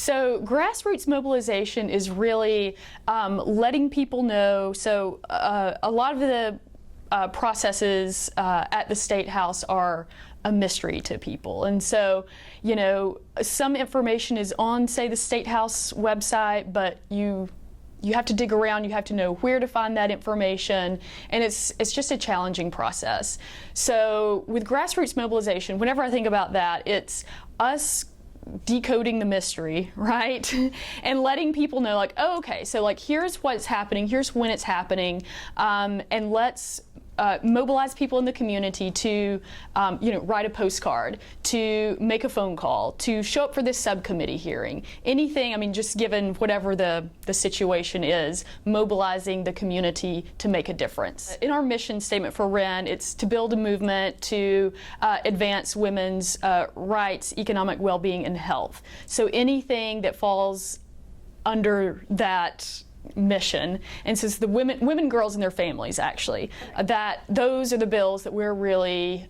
So grassroots mobilization is really letting people know. So a lot of the processes at the State House are a mystery to people. And so, you know, some information is on, say, the State House website, but you have to dig around, you have to know where to find that information, and it's just a challenging process. So with grassroots mobilization, whenever I think about that, it's us decoding the mystery, right? And letting people know, like, oh, okay, so like here's what's happening, here's when it's happening, and let's mobilize people in the community to, you know, write a postcard, to make a phone call, to show up for this subcommittee hearing. Anything, I mean, just given whatever the situation is, mobilizing the community to make a difference. In our mission statement for WREN, it's to build a movement to advance women's rights, economic well-being, and health. So anything that falls under that mission, and so it's the women, girls, and their families, actually, that those are the bills that we're really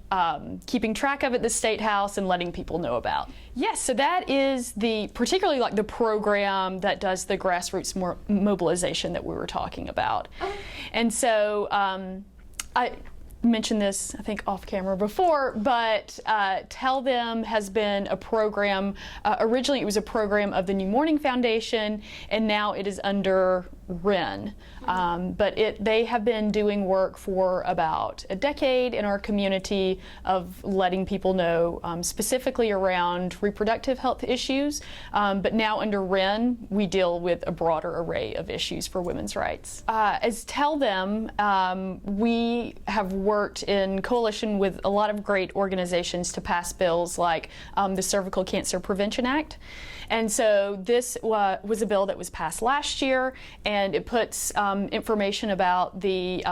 keeping track of at the State House and letting people know about. Yes, so that is particularly like the program that does the grassroots mobilization that we were talking about. And so I mentioned this, I think, off camera before, but Tell Them has been a program, originally it was a program of the New Morning Foundation, and now it is under WREN. But they have been doing work for about a decade in our community of letting people know specifically around reproductive health issues, but now under WREN we deal with a broader array of issues for women's rights. As Tell Them, we have worked in coalition with a lot of great organizations to pass bills like the Cervical Cancer Prevention Act. And so this was a bill that was passed last year, and it puts information about the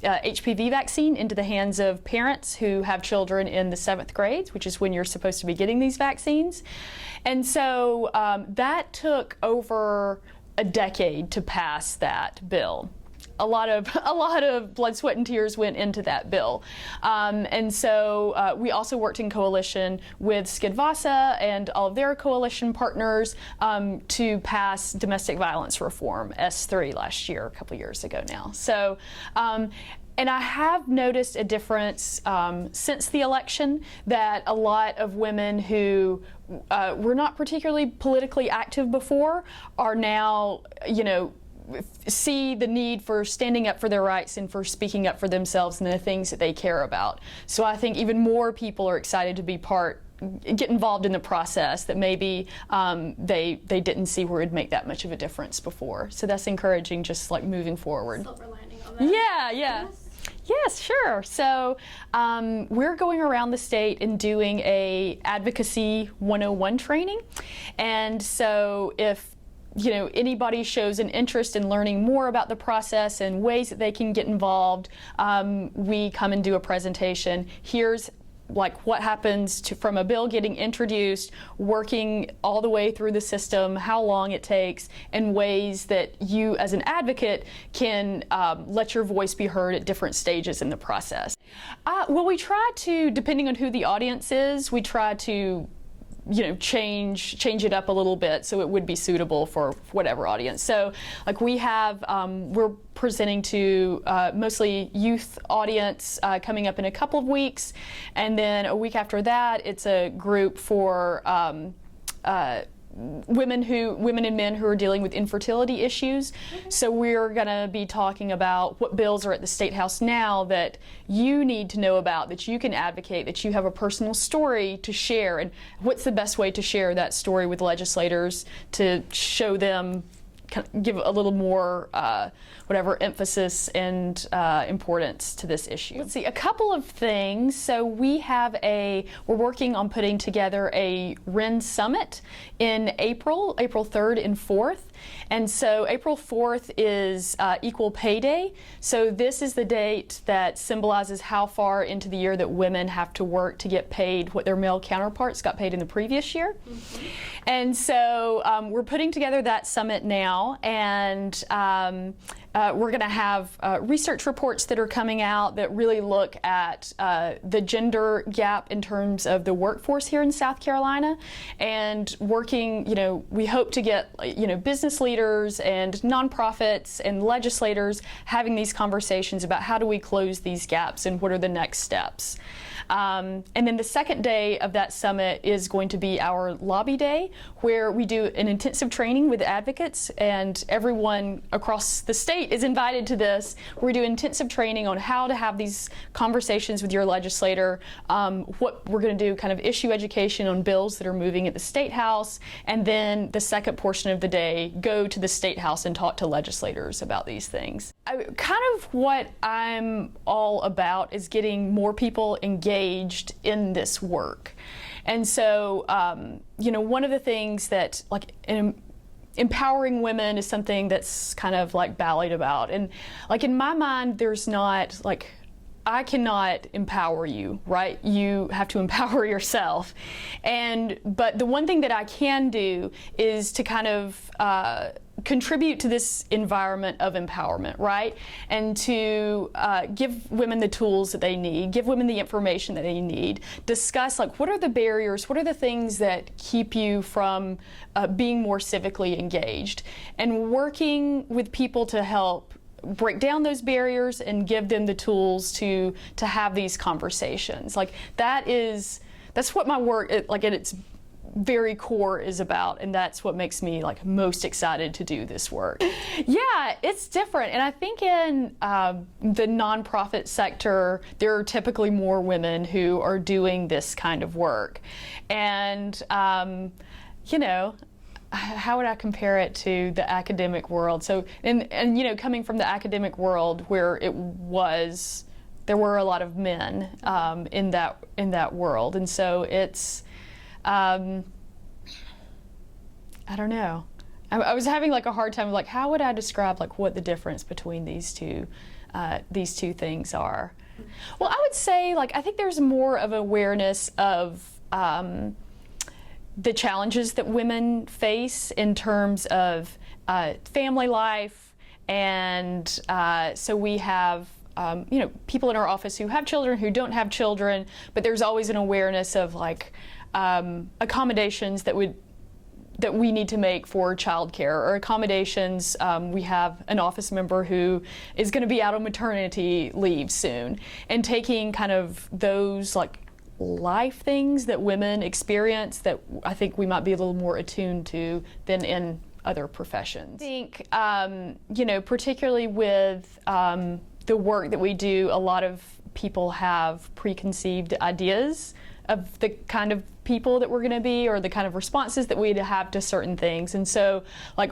HPV vaccine into the hands of parents who have children in the 7th grades, which is when you're supposed to be getting these vaccines. And so that took over a decade to pass that bill. A lot of blood, sweat, and tears went into that bill. And so we also worked in coalition with C.W.D and all of their coalition partners to pass domestic violence reform, S3, last year, a couple years ago now. So, and I have noticed a difference since the election, that a lot of women who were not particularly politically active before are now, you know, see the need for standing up for their rights and for speaking up for themselves and the things that they care about. So I think even more people are excited to be get involved in the process that maybe they didn't see where it'd make that much of a difference before. So that's encouraging, just like moving forward. Silver lining on that. Yeah. Yes, sure. So we're going around the state and doing a Advocacy 101 training. And so if anybody shows an interest in learning more about the process and ways that they can get involved, we come and do a presentation. Here's like what happens from a bill getting introduced, working all the way through the system, how long it takes, and ways that you as an advocate can let your voice be heard at different stages in the process. Well, we try to, depending on who the audience is, we try to change it up a little bit so it would be suitable for whatever audience. So like we have, we're presenting to mostly youth audience coming up in a couple of weeks, and then a week after that it's a group for women and men who are dealing with infertility issues. So we're going to be talking about what bills are at the State House now that you need to know about, that you can advocate, that you have a personal story to share, and what's the best way to share that story with legislators to show them, give a little more emphasis and importance to this issue. Let's see, a couple of things. So we're working on putting together a WREN Summit in April 3rd and 4th. And so April 4th is Equal Pay Day. So this is the date that symbolizes how far into the year that women have to work to get paid what their male counterparts got paid in the previous year. Mm-hmm. And so we're putting together that summit now, and We're going to have research reports that are coming out that really look at the gender gap in terms of the workforce here in South Carolina, and working, we hope to get, business leaders and nonprofits and legislators having these conversations about how do we close these gaps and what are the next steps. And then the second day of that summit is going to be our lobby day, where we do an intensive training with advocates, and everyone across the state is invited to this. We do intensive training on how to have these conversations with your legislator, what we're going to do, kind of issue education on bills that are moving at the State House, and then the second portion of the day, go to the State House and talk to legislators about these things. Kind of what I'm all about is getting more people engaged in this work. And so, one of the things that, empowering women is something that's kind of ballied about. And in my mind, there's not, I cannot empower you, right? You have to empower yourself. But the one thing that I can do is to kind of contribute to this environment of empowerment, right? And to give women the tools that they need, give women the information that they need, discuss what are the barriers, what are the things that keep you from being more civically engaged, and working with people to help break down those barriers and give them the tools to have these conversations. That's what my work, at its very core, is about, and that's what makes me most excited to do this work. Yeah, it's different, and I think in the nonprofit sector there are typically more women who are doing this kind of work, and how would I compare it to the academic world? So, and coming from the academic world where there were a lot of men in that world, and so it's, I don't know. I was having a hard time how would I describe what the difference between these two things are? Well, I would say I think there's more of awareness of the challenges that women face in terms of family life, and so we have people in our office who have children, who don't have children, but there's always an awareness of accommodations that we need to make for childcare, or accommodations. We have an office member who is going to be out on maternity leave soon, and taking kind of those life things that women experience that I think we might be a little more attuned to than in other professions. I think, particularly with the work that we do, a lot of people have preconceived ideas of the kind of people that we're going to be, or the kind of responses that we'd have to certain things. And so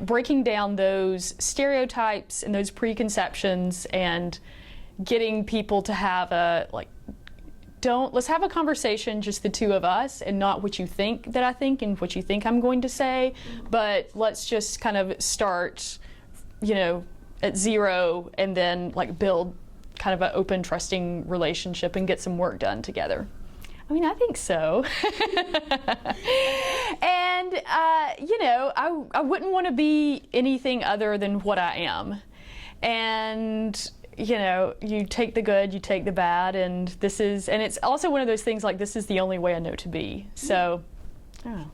breaking down those stereotypes and those preconceptions, and getting people to have let's have a conversation, just the two of us, and not what you think that I think and what you think I'm going to say, but let's just kind of start, at zero, and then build kind of an open, trusting relationship and get some work done together. I mean, I think so. And, I wouldn't want to be anything other than what I am. And you take the good, you take the bad, and it's also one of those things this is the only way I know to be. So, I don't know.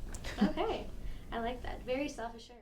Okay, I like that. Very self-assured.